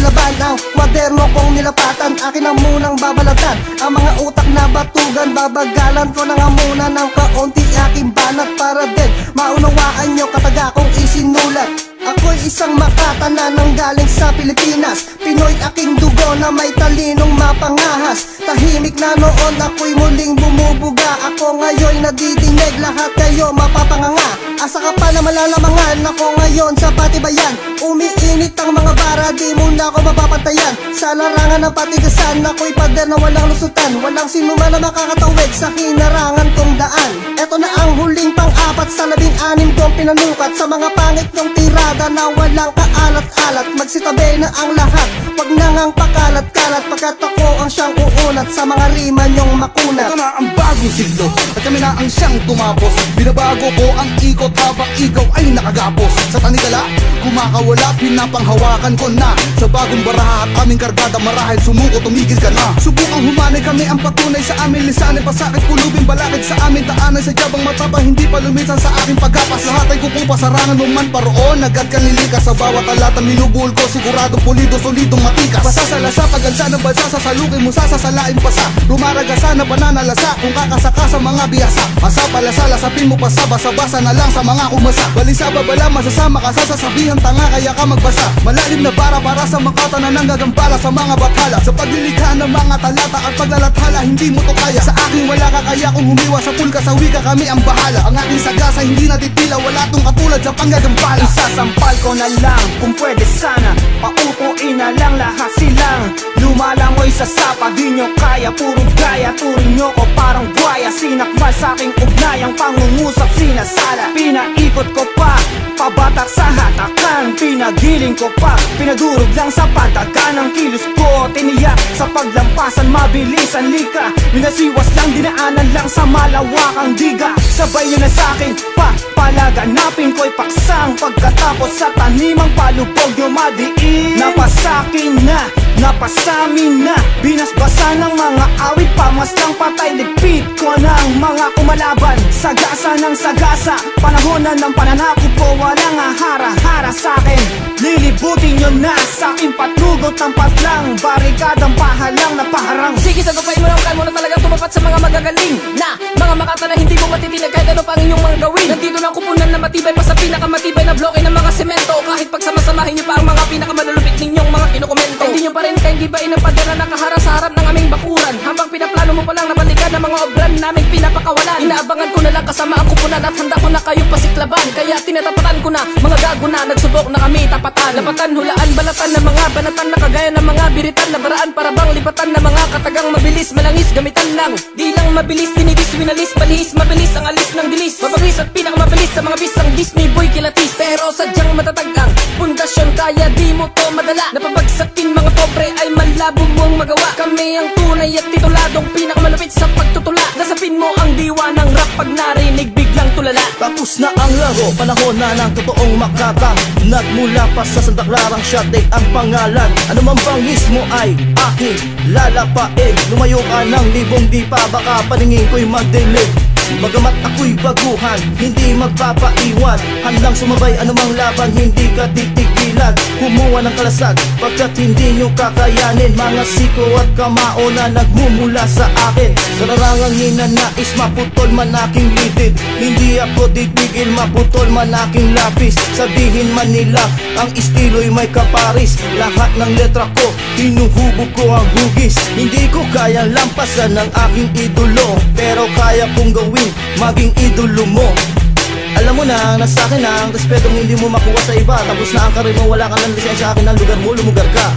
nilaban ang moderno kong nilapatan. Akin ang munang babalatan ang mga utak na batugan. Babagalan ko na nga muna ng kaunti aking banat para din maunawaan nyo kapag akong isinulat. Ako'y isang Makata na nanggaling sa Pilipinas. Pinoy aking dugo na may talinong mapangahas. Tahimik na noon ako'y muling bumubuga. Ako ngayon'y nadidinig, lahat kayo mapapanganga. Asa ka pa na malalamangan, ako ngayon sa patibayan. Umiinit ang mga bara, di mo na ako mapapantayan. Sa larangan ng patigasan, ako'y pader na walang lusutan. Walang sinuman na makakatawid sa hinarangan kong daan. Eto na ang huling pang-apat sa 16 kong pinanukat. Sa mga pangit kong tirada na walang kaalat-alat, magsitabi na ang lahat, wag na ngang pakalat-kalat. Pagkat ako ang siyang uunat sa mga rima niyong makunat. Ito na ang bagong siglo at kami na ang siyang tumapos. Binabago ko ang ikot habang ikaw ay nakagapos. Sa tanikala, kumakawala, pinapanghawakan ko na. Sa bagong baraha at aming kargada, marahil sumuko, tumigil ka na. Subukang humanay, kami ang patunay sa aming lisanin. Pasakit, kulubing balakid sa aming daanan. Sa jabang matapang, hindi pa lumisan sa aking pagkapas. Lahat ay kukupa, sarangan mo man paroon. Agad kang lilikas sa bawat talata, minubuhol ko. Siguradong pulido, solidong matikas. Pasasala sa pag-ansa ng bansa, sasalukin mo, sasasalain pa sa lumaragasa na pananalasa. Kung kakasaka sa mga biyasa, masapalasa, lasapin mo pa sa basa-basa na lang sa mga kumasa. Balisa babala, masasama ka sa sasabihan tanga, kaya ka magbasa. Malalim na para sa Makata na nanggagambala sa mga bathala. Sa paglilikha ng mga talata at paglalathala, hindi mo to kaya. Sa akin wala ka kaya, kung humiwa sa pulka sa wika, kami ang bahala. Ang aking sagasa hindi natitila, wala tong katulad sa panggagambala. Isasampal ko na lang kung pwede sana, paupuin na lang lahat silang lumalangoy sa sapa. Di nyo kaya, puro gaya, turing nyo ko parang buhaya. Sinakmal sa aking ugnayang pangungusap, sinasala. Pinaikot ko pa, pabatak sa hatakan. Pinagiling ko pa, pinadurog lang sa patakan. Ang kilos ko, tiniyak sa paglampasan, mabilisan lika. Minasiwas lang, dinaanan lang sa malawakang diga. Sabay nyo na sa'kin, palaganapin ko'y paksang. Pagkatapos sa tanimang palupog nyo madiin. Napasakin na, napasamin na, binasbasa ng mga awit, pamaslang patay. Ligpit ko ng mga kumalaban, sagasa ng sagasa. Panahon na ng pananakot ko, walang ahara-hara sa'kin. Lilibutin nyo na sa'kin, patnugot ng patlang, barikadang pahalang na paharang. Sige, sagupain mo na, huwag mo na talagang tumapat sa mga magagaling na mga Makata na hindi mo matitinag kahit ano pa ang inyong mga gawin. Nandito na ang kupunan na matibay pa sa pinakamatibay na bloke ng mga semento. Kahit pagsamasamahin nyo pa ang mga pinakamalulupit ninyong mga kinukomento, hindi nyo pa rin kayo gibain ng padera na kahara sa harap ng aming bakuran. Habang pinaplano mo pa lang nabalikan ng mga obran naming pinapakawalan. Inaabangan ko na lang kasama ang kupunan at handa ko na kayong pasiklaban. Kaya tinatapatan ko na mga gago na nagsubok na kami tapatan. Lapatan, hulaan, balatan ng mga banatan na kagaya ng mga biritan na baraan para bang lipatan ng mga katagang mabilis, malangis, gamitan lang. Di lang mabilis, tinibis, winalis, palihis, mabilis ang alis ng dilis. Mabaglis at pinakamabilis sa mga bisang Disney boy kilatis. Pero sadyang matatag ang pundasyon, kaya di mo to madala. Napabagsakin mga pobre ay malabo mong magawa. Kami ang tunay at tituladong pinakamalupit sa pagtutula. Nasapin mo ang diwa ng rap pag narinig biglang tulala. Tapos na ang laro, panahon na ng totoong Makata. Nagmula pa sa Santa Clarang Siate ang pangalan. Ano man bangis mo ay aking lalapain. Lumayo ka ng libong di pa, baka paningin ko'y magdilig. Bagamat ako'y baguhan, hindi magpapaiwan. Handang sumabay anumang laban, hindi ka titigilan. Kumuha ng kalasag, pagkat hindi nyo kakayanin. Mga siko at kamao na nagmumula sa akin. Sa larangang ninanais, maputol man aking litid. Hindi ako titigil, maputol man aking lapis. Sabihin man nila, ang estilo'y may kaparis. Lahat ng letra ko, hinuhubog ko ang hugis. Hindi ko kayang lampasan ng aking idolo, pero kaya kong gawin maging idolo mo. Alam mo na, nasa akin na ang respetong hindi mo makuha sa iba. Tapos na ang karir mo, wala ka ng lisensya, akin ang lugar mo, lumugar ka.